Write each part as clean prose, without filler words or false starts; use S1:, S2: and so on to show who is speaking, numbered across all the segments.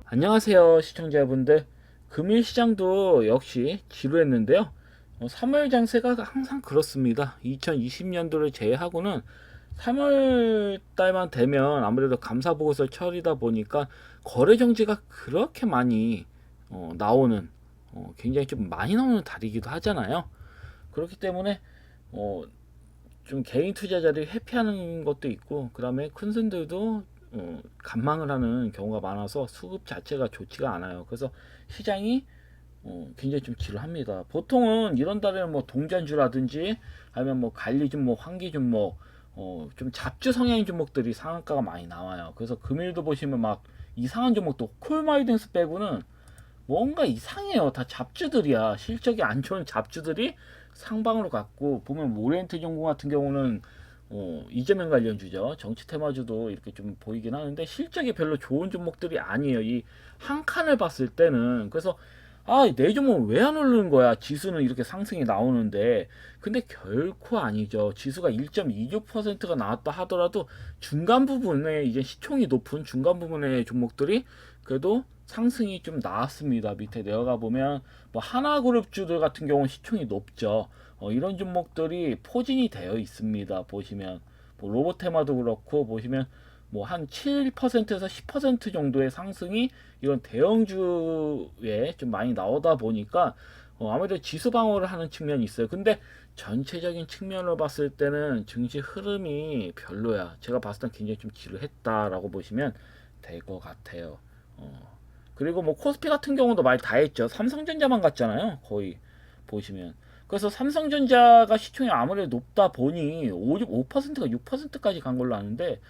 S1: 안녕하세요 시청자분들. 금일 시장도 역시 지루했는데요. 3월 장세가 항상 그렇습니다. 2020년도를 제외하고는 3월 달만 되면 아무래도 감사보고서 처리다 보니까 거래 정지가 그렇게 많이 나오는, 굉장히 좀 많이 나오는 달이기도 하잖아요. 그렇기 때문에 좀 개인 투자자들이 회피하는 것도 있고, 그 다음에 큰 손들도 간망을 하는 경우가 많아서 수급 자체가 좋지가 않아요. 그래서 시장이 굉장히 좀 지루합니다. 보통은 이런 달에는 뭐 동전주라든지 아니면 뭐 관리종목, 환기종목, 좀 잡주 성향인 종목들이 상한가가 많이 나와요. 그래서 금일도 보시면 막 이상한 종목도 콜마이딩스 빼고는 뭔가 이상해요. 다 잡주들이야. 실적이 안 좋은 잡주들이 상방으로 갔고, 보면 오리엔트 정보 같은 경우는 이재명 관련주죠. 정치 테마주도 이렇게 좀 보이긴 하는데 실적이 별로 좋은 종목들이 아니에요. 이 한 칸을 봤을 때는. 그래서 내 종목 왜 안 오르는 거야? 지수는 이렇게 상승이 나오는데. 근데 결코 아니죠. 지수가 1.26%가 나왔다 하더라도 중간 부분에 이제 시총이 높은 중간 부분의 종목들이 그래도 상승이 좀 나왔습니다. 밑에 내려가 보면 뭐 하나그룹주들 같은 경우는 시총이 높죠. 이런 종목들이 포진이 되어 있습니다. 보시면 뭐 로보테마도 그렇고, 보시면 뭐 한 7%에서 10% 정도의 상승이 이런 대형주에 좀 많이 나오다 보니까 아무래도 지수 방어를 하는 측면이 있어요. 근데 전체적인 측면으로 봤을 때는 증시 흐름이 별로야. 제가 봤을 땐 굉장히 좀 지루했다라고 보시면 될 것 같아요. 그리고 뭐 코스피 같은 경우도 말 다 했죠. 삼성전자만 갔잖아요. 거의 보시면. 그래서 삼성전자가 시총이 아무래도 높다 보니 5%가 6%까지 간 걸로 아는데,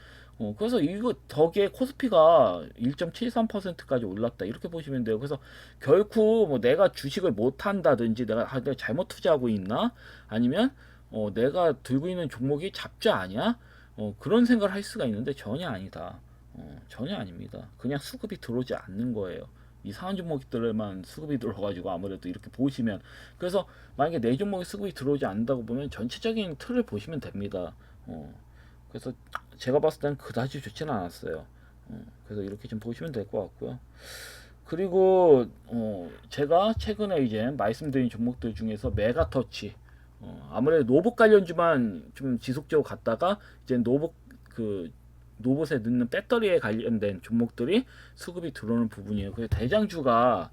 S1: 그래서 이거 덕에 코스피가 1.73%까지 올랐다 이렇게 보시면 돼요. 그래서 결코 뭐 내가 주식을 못 한다든지 내가 잘못 투자하고 있나, 아니면 내가 들고 있는 종목이 잡자 아니야, 그런 생각을 할 수가 있는데 전혀 아니다. 전혀 아닙니다. 그냥 수급이 들어오지 않는 거예요. 이상한 종목들만 수급이 들어가지고 아무래도 이렇게 보시면, 그래서 만약에 내 종목에 수급이 들어오지 않는다고 보면 전체적인 틀을 보시면 됩니다. 그래서 제가 봤을 때는 그다지 좋지는 않았어요. 그래서 이렇게 좀 보시면 될 것 같고요. 그리고 제가 최근에 이제 말씀드린 종목들 중에서 메가터치, 아무래도 노봇 관련주만 좀 지속적으로 갔다가 이제 노봇에 넣는 배터리에 관련된 종목들이 수급이 들어오는 부분이에요. 그래서 대장주가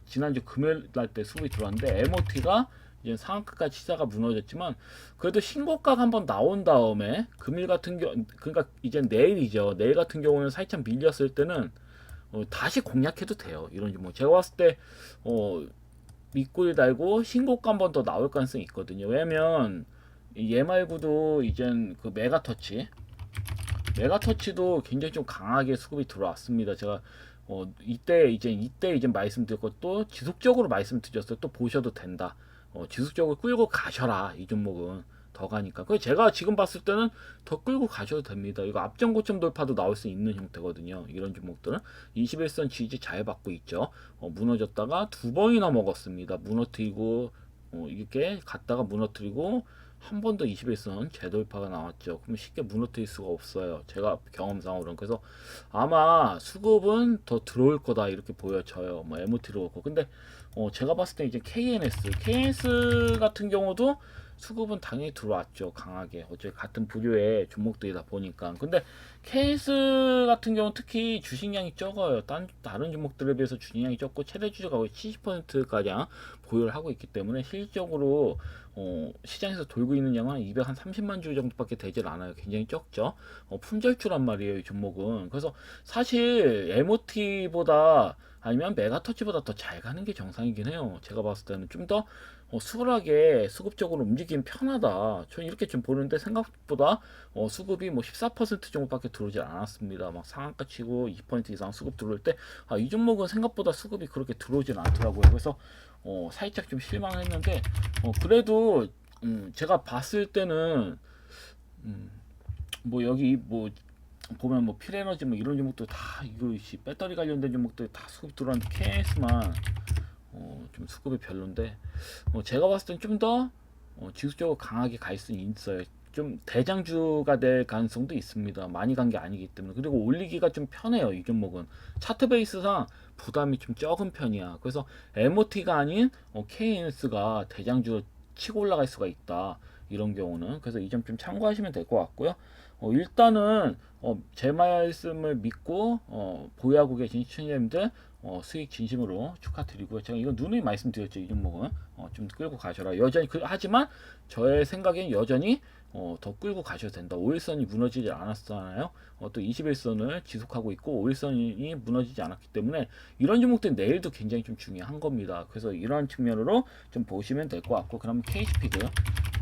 S1: 지난주 금요일 날 때 수급이 들어왔는데 MOT가 이제 상한가까지 시자가 무너졌지만 그래도 신고가 한번 나온 다음에 금일 같은 경우, 그러니까 이제 내일이죠. 내일 같은 경우는 살짝 밀렸을 때는 다시 공략해도 돼요. 이런 종목 제가 봤을 때 밑꼬리 달고 신고가 한 번 더 나올 가능성이 있거든요. 왜냐면 얘 말고도 이젠 그 메가터치도 굉장히 좀 강하게 수급이 들어왔습니다. 제가 이때 말씀드렸고 또 지속적으로 말씀드렸어요. 또 보셔도 된다. 지속적으로 끌고 가셔라. 이 종목은 더 가니까. 그 제가 지금 봤을 때는 더 끌고 가셔도 됩니다. 이거 앞전 고점 돌파도 나올 수 있는 형태거든요. 이런 종목들은 21선 지지 잘 받고 있죠. 무너졌다가 두 번이나 먹었습니다. 무너뜨리고 이렇게 갔다가 무너뜨리고 한 번 더 21선 재돌파가 나왔죠. 그럼 쉽게 무너뜨릴 수가 없어요. 제가 경험상으로는. 그래서 아마 수급은 더 들어올 거다 이렇게 보여져요. 뭐 MOT로 그렇고. 근데 제가 봤을 때 이제 KNS 같은 경우도 수급은 당연히 들어왔죠. 강하게. 어차피 같은 부류의 종목들이다 보니까. 근데 KNS 같은 경우 특히 주식량이 적어요. 다른 종목들에 비해서 주식량이 적고 최대 주주가 거의 70%가량 보유를 하고 있기 때문에 실질적으로 시장에서 돌고 있는 양은 230만 주 정도밖에 되질 않아요. 굉장히 적죠. 품절주란 말이에요, 이 종목은. 그래서 사실 MOT보다 아니면 메가터치보다 더 잘 가는 게 정상이긴 해요. 제가 봤을 때는 좀 더 수월하게 수급적으로 움직이면 편하다. 저는 이렇게 좀 보는데 생각보다 수급이 뭐 14% 정도밖에 들어오지 않았습니다. 막 상한가 치고 2% 이상 수급 들어올 때 이 종목은 생각보다 수급이 그렇게 들어오진 않더라고요. 그래서 살짝 좀 실망했는데 그래도 제가 봤을 때는 뭐 여기 뭐 보면 뭐 필에너지 뭐 이런 종목도 다 이거 배터리 관련된 종목들 다 수급 들어왔는데 KS만 좀 수급이 별론데 제가 봤을 땐 좀 더 지속적으로 강하게 갈 수는 있어요. 좀 대장주가 될 가능성도 있습니다. 많이 간 게 아니기 때문에. 그리고 올리기가 좀 편해요. 이 종목은 차트 베이스상 부담이 좀 적은 편이야. 그래서 MOT가 아닌 KNS가 대장주로 치고 올라갈 수가 있다. 이런 경우는. 그래서 이 점 좀 참고하시면 될 것 같고요. 일단은 제 말씀을 믿고 보유하고 계신 시청자님들 수익 진심으로 축하드리고요. 제가 이거 누누이 말씀드렸죠. 이 종목은 좀 끌고 가셔라. 여전히 하지만 저의 생각엔 여전히 더 끌고 가셔도 된다. 5일선이 무너지지 않았잖아요. 또 21선을 지속하고 있고 5일선이 무너지지 않았기 때문에 이런 종목들은 내일도 굉장히 좀 중요한 겁니다. 그래서 이런 측면으로 좀 보시면 될 것 같고, 그러면 KCP드.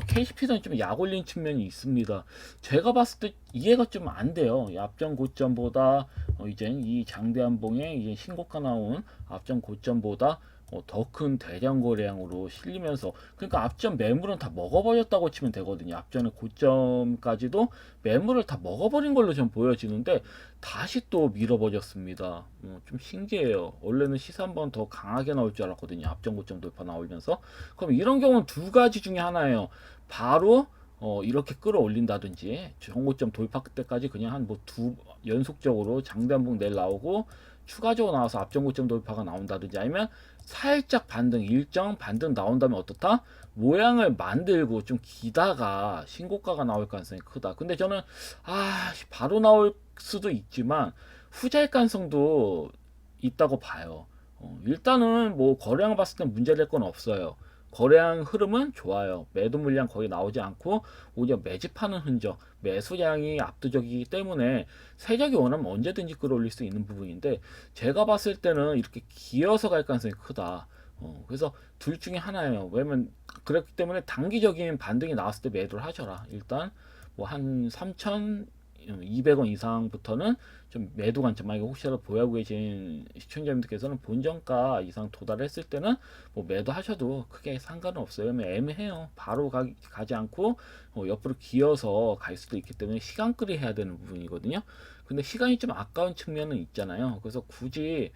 S1: KCP는 좀 약 올린 측면이 있습니다. 제가 봤을 때 이해가 좀 안 돼요. 앞전 고점보다 이제 이 장대한봉에 이제 신고가 나온 앞전 고점보다 더 큰 대량 거래량으로 실리면서, 그러니까 앞전 매물은 다 먹어버렸다고 치면 되거든요. 앞전의 고점까지도 매물을 다 먹어버린 걸로 좀 보여지는데 다시 또 밀어버렸습니다. 좀 신기해요. 원래는 시세 한번 더 강하게 나올 줄 알았거든요. 앞전 고점 돌파 나오면서. 그럼 이런 경우는 두 가지 중에 하나예요. 바로 이렇게 끌어올린다든지 정고점 돌파 때까지 그냥 한 뭐 두 연속적으로 장대한봉 내일 나오고 추가적으로 나와서 앞전고점 돌파가 나온다든지, 아니면 살짝 반등, 일정 반등 나온 다음에 어떻다? 모양을 만들고 좀 기다가 신고가가 나올 가능성이 크다. 근데 저는 바로 나올 수도 있지만 후자일 가능성도 있다고 봐요. 일단은 뭐 거래량 봤을 땐 문제될 건 없어요. 거래량 흐름은 좋아요. 매도 물량 거의 나오지 않고 오히려 매집하는 흔적, 매수량이 압도적이기 때문에 세력이 원하면 언제든지 끌어올릴 수 있는 부분인데, 제가 봤을 때는 이렇게 기어서 갈 가능성이 크다. 그래서 둘 중에 하나예요. 왜냐면 그렇기 때문에 단기적인 반등이 나왔을 때 매도를 하셔라. 일단 뭐 한 3,200원 이상부터는 좀 매도 관점, 만약에 혹시라도 보유하고 계신 시청자님들께서는 본전가 이상 도달했을 때는 뭐 매도 하셔도 크게 상관은 없어요. 애매해요. 바로 가지 않고 옆으로 기어서 갈 수도 있기 때문에 시간끌이 해야 되는 부분이거든요. 근데 시간이 좀 아까운 측면은 있잖아요. 그래서 굳이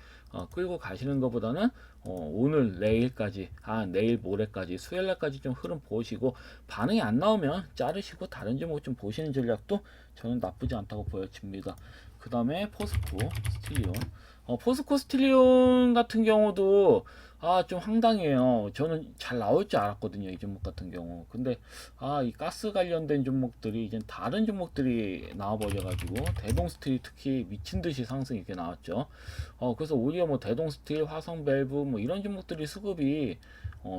S1: 끌고 가시는 것보다는 오늘 내일까지, 내일 모레까지, 수요일날까지 좀 흐름 보시고 반응이 안 나오면 자르시고 다른 종목 좀 보시는 전략도 저는 나쁘지 않다고 보여집니다. 그 다음에 포스코 스틸리온. 포스코 스틸리온 같은 경우도 좀 황당해요. 저는 잘 나올 줄 알았거든요, 이 종목 같은 경우. 근데 이 가스 관련된 종목들이 이제 다른 종목들이 나와버려가지고 대동스틸이 특히 미친 듯이 상승이 이렇게 나왔죠. 그래서 오히려 뭐 대동스틸, 화성밸브 뭐 이런 종목들이 수급이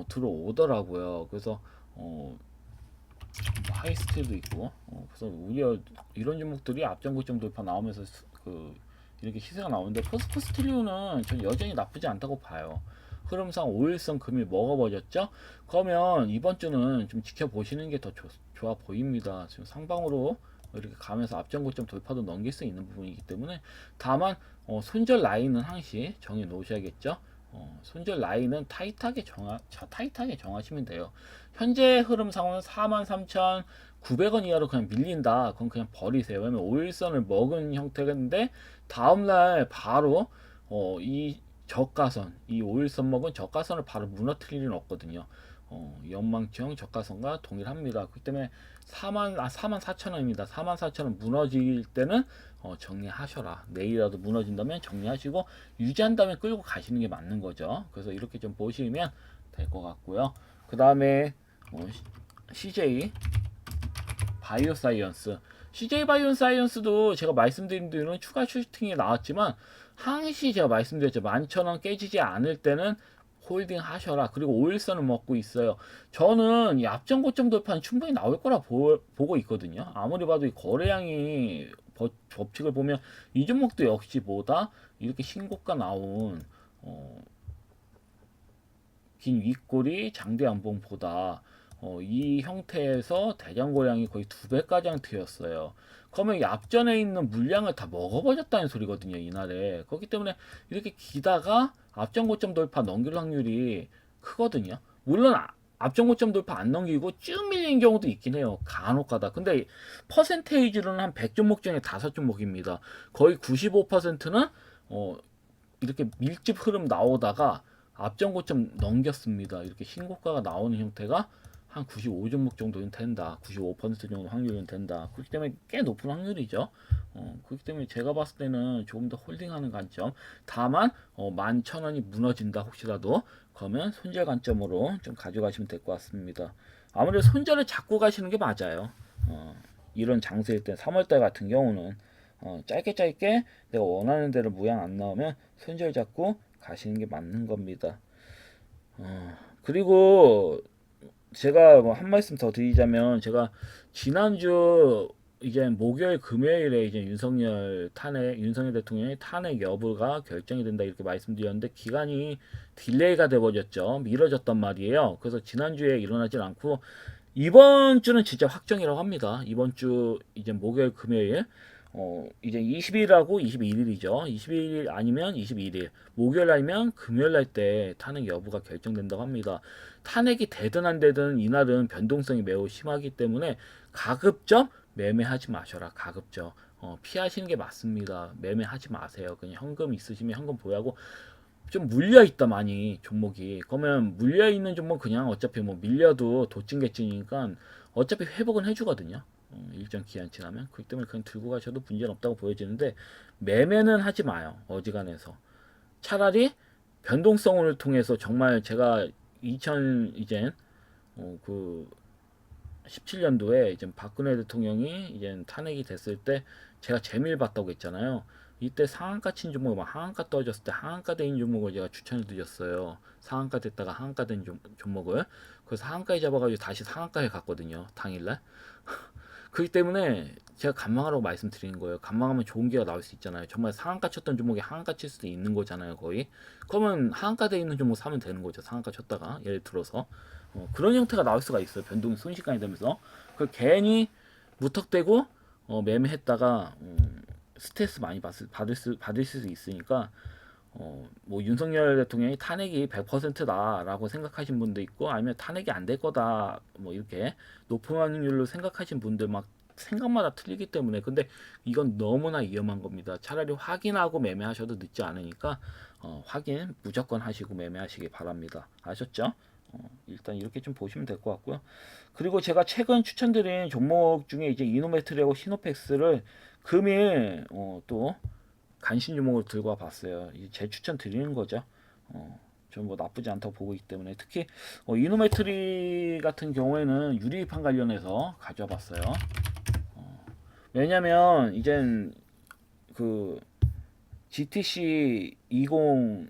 S1: 들어오더라고요. 그래서 하이스틸도 있고, 그래서 오히려 이런 종목들이 앞전 고점 돌파 나오면서 이렇게 시세가 나오는데, 포스코 스틸리온은 전 여전히 나쁘지 않다고 봐요. 흐름상 5일선 금일 먹어버렸죠. 그러면 이번 주는 좀 지켜보시는 게 더 좋아 보입니다. 지금 상방으로 이렇게 가면서 앞전 고점 돌파도 넘길 수 있는 부분이기 때문에, 다만 손절 라인은 항시 정해 놓으셔야겠죠. 손절 라인은 타이트하게 정하시면 돼요. 현재 흐름 상황은 43,900원 이하로 그냥 밀린다. 그건 그냥 버리세요. 왜냐면 5일선을 먹은 형태인데 다음날 바로 이 저가선, 이 5일선 먹은 저가선을 바로 무너뜨릴 일은 없거든요. 연망치형 저가선과 동일합니다. 그렇기 때문에 44,000원입니다. 44,000원 무너질 때는 정리하셔라. 내일이라도 무너진다면 정리하시고 유지한다면 끌고 가시는 게 맞는 거죠. 그래서 이렇게 좀 보시면 될 것 같고요. 그 다음에 CJ 바이오사이언스. CJ 바이오사이언스도 제가 말씀드린 대로 추가 슈팅이 나왔지만 항시 제가 말씀드렸죠. 11,000원 깨지지 않을 때는 홀딩 하셔라. 그리고 5일선을 먹고 있어요. 저는 이 앞전 고점 돌파는 충분히 나올 거라 보고 있거든요. 아무리 봐도 이 거래량이 법칙을 보면 이 종목도 역시 뭐다? 이렇게 신고가 나온 긴 윗골이 장대양봉보다 이 형태에서 대량 거래량이 거의 2배 가량 되었어요. 그러면 이 앞전에 있는 물량을 다 먹어버렸다는 소리거든요, 이날에. 그렇기 때문에 이렇게 기다가 앞전 고점 돌파 넘길 확률이 크거든요. 물론 앞전 고점 돌파 안 넘기고 쭉 밀리는 경우도 있긴 해요. 간혹가다. 근데 퍼센테이지로는 한 100종목 중에 5종목입니다. 거의 95%는 이렇게 밀집 흐름 나오다가 앞전 고점 넘겼습니다. 이렇게 신고가가 나오는 형태가 한 95 종목 정도는 된다. 95% 정도 확률은 된다. 그렇기 때문에 꽤 높은 확률이죠. 그렇기 때문에 제가 봤을 때는 조금 더 홀딩하는 관점. 다만 11,000원이 무너진다 혹시라도 그러면 손절 관점으로 좀 가져가시면 될 것 같습니다. 아무래도 손절을 잡고 가시는 게 맞아요. 이런 장세일 때 3월달 같은 경우는 짧게 내가 원하는 대로 모양 안 나오면 손절 잡고 가시는 게 맞는 겁니다. 그리고 제가 뭐 한 말씀 더 드리자면 제가 지난주 이제 목요일 금요일에 이제 윤석열 대통령의 탄핵 여부가 결정이 된다 이렇게 말씀드렸는데 기간이 딜레이가 돼버렸죠. 미뤄졌단 말이에요. 그래서 지난주에 일어나질 않고 이번 주는 진짜 확정이라고 합니다. 이번 주 이제 목요일 금요일 이제 20일하고 21일이죠. 21일 아니면 21일, 목요일 아니면 금요일 날 때 탄핵 여부가 결정된다고 합니다. 탄핵이 되든 안 되든 이날은 변동성이 매우 심하기 때문에 가급적 매매하지 마셔라. 가급적 피하시는 게 맞습니다. 매매하지 마세요. 그냥 현금 있으시면 현금 보유하고 좀 물려 있다 많이 종목이. 그러면 물려 있는 종목 그냥 어차피 뭐 밀려도 도찐개찐이니까 어차피 회복은 해주거든요. 일정 기한 지나면. 그렇기 때문에 그냥 들고 가셔도 문제는 없다고 보여지는데 매매는 하지 마요. 어지간해서. 차라리 변동성을 통해서 정말 제가 2000 이젠 그 17년도에 이제 박근혜 대통령이 이제 탄핵이 됐을 때 제가 재미를 봤다고 했잖아요. 이때 상한가 친 종목, 막 하한가 떨어졌을 때 하한가 된 종목을 제가 추천을 드렸어요. 상한가 됐다가 하한가 된 종목을. 그래서 하한가에 잡아가지고 다시 상한가에 갔거든요. 당일날. 그렇기 때문에 제가 간망하라고 말씀드리는 거예요. 간망하면 좋은 기회가 나올 수 있잖아요. 정말 상한가 쳤던 종목이 하한가 칠 수도 있는 거잖아요, 거의. 그러면 하한가 돼 있는 종목 사면 되는 거죠. 상한가 쳤다가 예를 들어서 그런 형태가 나올 수가 있어요. 변동이 순식간에 되면서 그 괜히 무턱대고 매매했다가 스트레스 많이 받을 수 있으니까 뭐 윤석열 대통령이 탄핵이 100%다라고 생각하신 분도 있고 아니면 탄핵이 안 될 거다 뭐 이렇게 높은 확률로 생각하신 분들 막 생각마다 틀리기 때문에 근데 이건 너무나 위험한 겁니다. 차라리 확인하고 매매하셔도 늦지 않으니까 확인 무조건 하시고 매매하시기 바랍니다. 아셨죠? 일단 이렇게 좀 보시면 될 것 같고요. 그리고 제가 최근 추천드린 종목 중에 이제 이노메트리하고 시노펙스를 금일 또 간신 종목으로 들고 와 봤어요. 제 추천 드리는 거죠. 좀 뭐 나쁘지 않다고 보고 있기 때문에 특히 이노메트리 같은 경우에는 유리판 관련해서 가져와 봤어요. 왜냐면 이젠 그 GTC 2025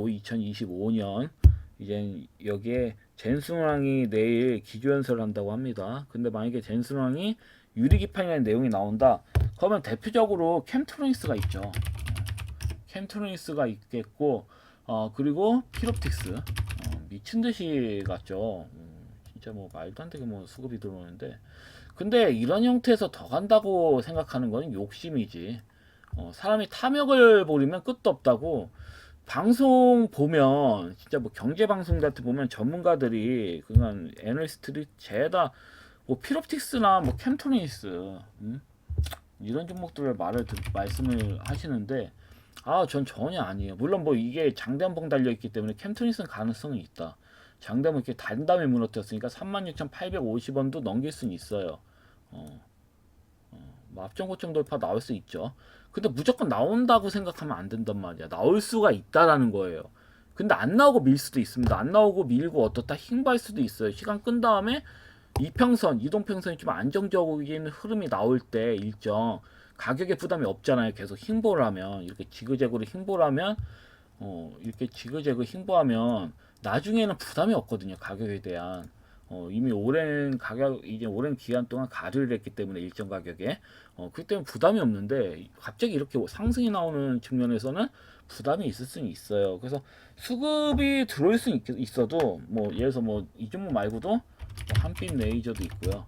S1: 2025년 이제 여기에 젠슨왕이 내일 기조연설을 한다고 합니다. 근데 만약에 젠슨왕이 유리기판이라는 내용이 나온다. 그러면 대표적으로 캠트로닉스가 있죠. 캠트로닉스가 있겠고 그리고 피롭틱스 미친 듯이 갔죠. 진짜 뭐 말도 안 되게 뭐 수급이 들어오는데 근데 이런 형태에서 더 간다고 생각하는 건 욕심이지. 사람이 탐욕을 부리면 끝도 없다고. 방송 보면 진짜 뭐 경제 방송 같은 보면 전문가들이 그냥 애널리스트들이 죄다 뭐 피롭틱스나 뭐 캠토니스 이런 종목들을 말씀을 하시는데 전 전혀 아니에요. 물론 뭐 이게 장대한봉 달려 있기 때문에 캠토니스는 가능성이 있다. 장대한봉 이렇게 단담에 무너뜨렸으니까 36,850원도 넘길 수는 있어요. 뭐 앞전 고점 돌파 나올 수 있죠. 근데 무조건 나온다고 생각하면 안 된단 말이야. 나올 수가 있다라는 거예요. 근데 안 나오고 밀 수도 있습니다. 안 나오고 밀고 어떻다 흰발 수도 있어요. 시간 끈 다음에 이평선, 이동평선이 좀 안정적인 흐름이 나올 때 일정 가격에 부담이 없잖아요. 계속 흰보를 하면 이렇게 지그재그로 흰보를 하면 이렇게 지그재그 흰보하면 나중에는 부담이 없거든요. 가격에 대한 이미 이제 오랜 기간 동안 가류를 했기 때문에 일정 가격에 그렇기 때문에 부담이 없는데 갑자기 이렇게 상승이 나오는 측면에서는 부담이 있을 수는 있어요. 그래서 수급이 들어올 수는 있어도 뭐 예를 들어서 뭐 이 종목 말고도 뭐 한빛 레이저도 있고요.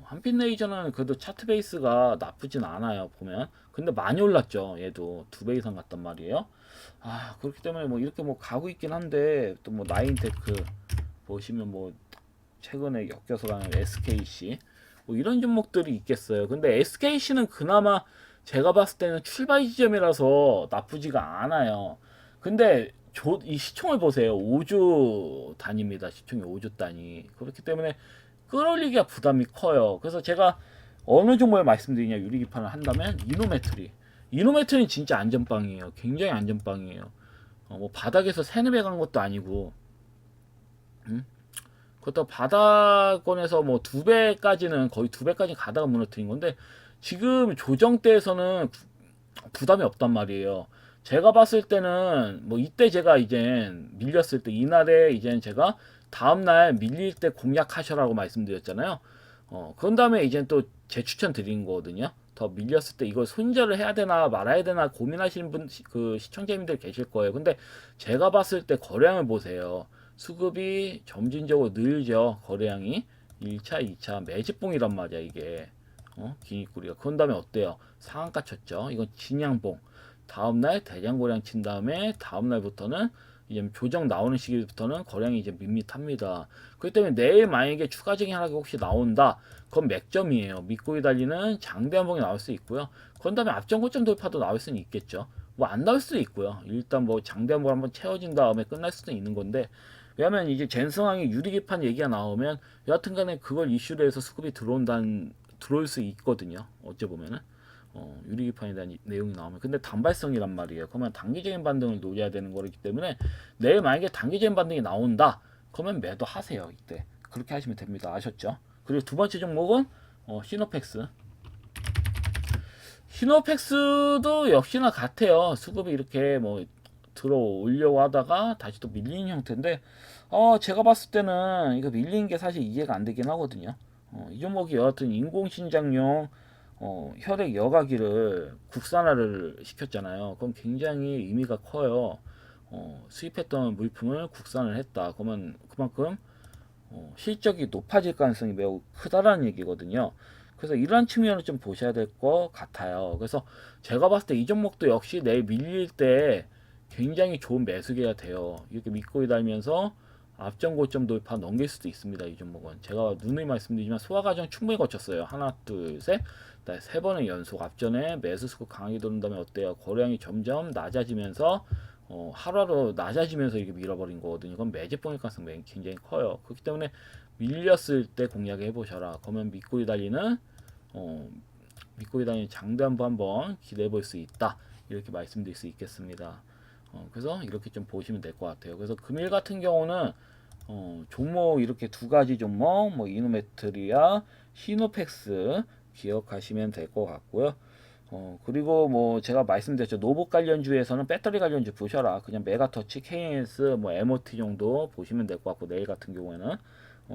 S1: 한빛 레이저는 그래도 차트 베이스가 나쁘진 않아요 보면. 근데 많이 올랐죠. 얘도 2배 이상 갔단 말이에요. 그렇기 때문에 뭐 이렇게 뭐 가고 있긴 한데 또 뭐 나인테크 보시면 뭐 최근에 엮여서 가는 SKC 뭐 이런 종목들이 있겠어요. 근데 SKC는 그나마 제가 봤을 때는 출발 지점이라서 나쁘지가 않아요. 근데 이 시총을 보세요. 5조 단위입니다. 시총이 5조 단위. 그렇기 때문에 끌어올리기가 부담이 커요. 그래서 제가 어느 종목을 말씀드리냐 유리기판을 한다면 이노메트리 진짜 안전빵이에요. 굉장히 안전빵이에요. 뭐 바닥에서 세뇌배 간 것도 아니고, 그것도 바닥권에서 뭐 2배까지는 거의 2배까지 가다가 무너뜨린 건데 지금 조정대에서는 부담이 없단 말이에요. 제가 봤을 때는 뭐 이때 제가 이젠 밀렸을 때 이날에 이젠 제가 다음날 밀릴 때 공략하셔라고 말씀드렸잖아요. 그런 다음에 이젠 또 재추천 드린 거거든요. 더 밀렸을 때 이걸 손절을 해야 되나 말아야 되나 고민하시는 분, 그 시청자님들 계실 거예요. 근데 제가 봤을 때 거래량을 보세요. 수급이 점진적으로 늘죠. 거래량이 1차, 2차 매집봉이란 말이야 이게. 기니꾸리가. 그런 다음에 어때요? 상한가 쳤죠. 이건 진양봉. 다음날 대량고량 친 다음에 다음날부터는 이제 조정 나오는 시기부터는 거량이 이제 밋밋합니다. 그렇기 때문에 내일 만약에 추가적인 하락이 혹시 나온다, 그건 맥점이에요. 믿고 달리는 장대 한봉이 나올 수 있고요. 그런 다음에 앞전 고점 돌파도 나올 수는 있겠죠. 뭐 안 나올 수도 있고요. 일단 뭐 장대 한봉 한번 채워진 다음에 끝날 수도 있는 건데, 왜냐면 이제 젠성항이 유리기판 얘기가 나오면 여하튼간에 그걸 이슈로 해서 수급이 들어올 수 있거든요. 어째 보면은. 유리기판에 대한 내용이 나오면. 근데 단발성이란 말이에요. 그러면 단기적인 반등을 노려야 되는 거기 때문에 내일 만약에 단기적인 반등이 나온다, 그러면 매도하세요. 이때 그렇게 하시면 됩니다. 아셨죠? 그리고 두 번째 종목은 시노펙스. 시노펙스도 역시나 같아요. 수급이 이렇게 뭐 들어오려고 하다가 다시 또 밀리는 형태인데, 제가 봤을 때는 이거 밀리는 게 사실 이해가 안 되긴 하거든요. 이 종목이 여하튼 인공신장용 혈액 여과기를 국산화를 시켰잖아요. 그럼 굉장히 의미가 커요. 수입했던 물품을 국산을 했다. 그러면 그만큼 실적이 높아질 가능성이 매우 크다라는 얘기거든요. 그래서 이러한 측면을 좀 보셔야 될 것 같아요. 그래서 제가 봤을 때 이 종목도 역시 내일 밀릴 때 굉장히 좋은 매수기가 돼요. 이렇게 믿고 달면서 앞전 고점 돌파 넘길 수도 있습니다. 이 종목은 제가 누누이 말씀드리지만 소화 과정 충분히 거쳤어요. 하나, 둘, 셋, 세 번의 연속 앞전에 매수 수급 강하게 도는 다음에 어때요? 거래량이 점점 낮아지면서 하루하루 낮아지면서 이게 밀어버린 거거든요. 이건 매집봉일 가능성이 굉장히 커요. 그렇기 때문에 밀렸을 때 공략해 보셔라. 그러면 믿고 달리는 장대 한번 기대해 볼 수 있다. 이렇게 말씀드릴 수 있겠습니다. 그래서 이렇게 좀 보시면 될 것 같아요. 그래서 금일 같은 경우는 종목 이렇게 두 가지 종목, 뭐 이노메트리아, 시노펙스 기억하시면 될 것 같고요. 그리고 뭐 제가 말씀드렸죠. 노봇 관련주에서는 배터리 관련주 보셔라. 그냥 메가터치, KNS, 뭐 MOT 정도 보시면 될 것 같고, 내일 같은 경우에는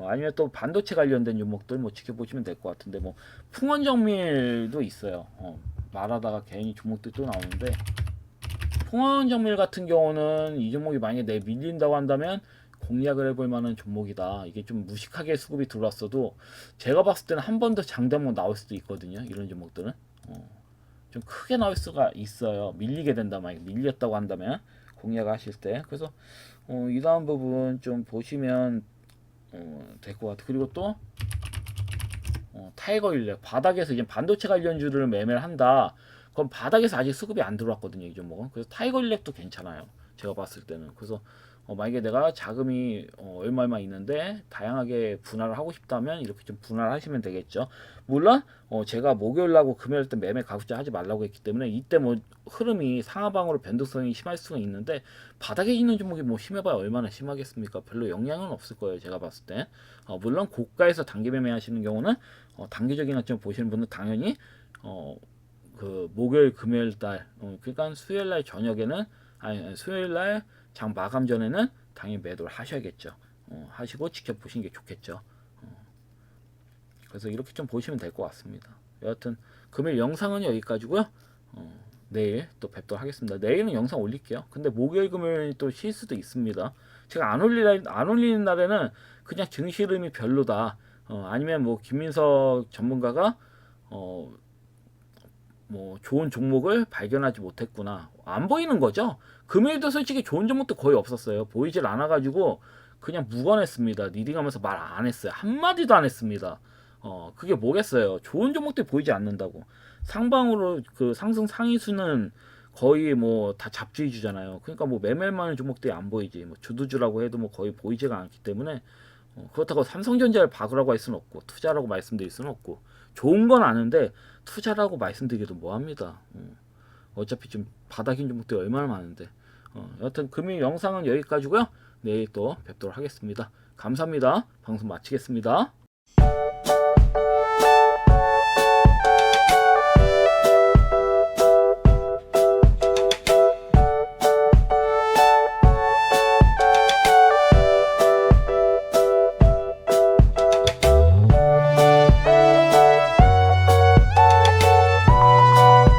S1: 아니면 또 반도체 관련된 종목들 뭐 지켜보시면 될 것 같은데, 뭐 풍원정밀도 있어요. 말하다가 괜히 종목들 또 나오는데, 풍원정밀 같은 경우는 이 종목이 만약에 내 밀린다고 한다면 공략을 해볼 만한 종목이다. 이게 좀 무식하게 수급이 들어왔어도 제가 봤을 때는 한 번 더 장대목 나올 수도 있거든요. 이런 종목들은 좀 크게 나올 수가 있어요. 밀리게 된다, 만약 밀렸다고 한다면 공략하실 때. 그래서 이 다음 부분 좀 보시면 될 것 같아요. 그리고 또 타이거 인력 바닥에서 이제 반도체 관련주를 매매를 한다. 그럼 바닥에서 아직 수급이 안 들어왔거든요, 이 종목은. 그래서 타이거 인력도 괜찮아요. 제가 봤을 때는. 그래서 만약에 내가 자금이 얼마 있는데 다양하게 분할을 하고 싶다면 이렇게 좀 분할하시면 되겠죠. 물론 제가 목요일하고 금요일 때 매매 가급적 하지 말라고 했기 때문에 이때 뭐 흐름이 상하방으로 변동성이 심할 수가 있는데, 바닥에 있는 종목이 뭐 심해봐야 얼마나 심하겠습니까? 별로 영향은 없을 거예요, 제가 봤을 때. 물론 고가에서 단기 매매하시는 경우는 단기적인 관점 보시는 분은 당연히 그 목요일 금요일 달 그러니까 수요일 날 저녁에는, 아니 수요일 날 장 마감 전에는 당연히 매도를 하셔야겠죠. 하시고 지켜보시는 게 좋겠죠. 그래서 이렇게 좀 보시면 될 것 같습니다. 여하튼 금요일 영상은 여기까지고요. 내일 또 뵙도록 하겠습니다. 내일은 영상 올릴게요. 근데 목요일 금요일 또 쉴 수도 있습니다. 제가 안 올리는 날에는 그냥 증시 흐름이 별로다. 아니면 뭐 김민석 전문가가 뭐 좋은 종목을 발견하지 못했구나, 안 보이는 거죠. 금요일도 솔직히 좋은 종목도 거의 없었어요. 보이질 않아 가지고 그냥 무관했습니다. 리딩하면서 말 안 했어요. 한마디도 안 했습니다. 그게 뭐겠어요. 좋은 종목들이 보이지 않는다고. 상방으로 그 상승 상위수는 거의 뭐 다 잡주의주잖아요. 그러니까 뭐 매매만 종목들이 안 보이지. 뭐 주도주라고 해도 뭐 거의 보이지가 않기 때문에 그렇다고 삼성전자를 박으라고 할 수는 없고 투자라고 말씀드릴 수는 없고 좋은 건 아는데 투자라고 말씀드리기도 뭐합니다. 어차피 좀 바닥인 종목들이 얼마나 많은데. 여하튼 금일 영상은 여기까지고요. 내일 또 뵙도록 하겠습니다. 감사합니다. 방송 마치겠습니다.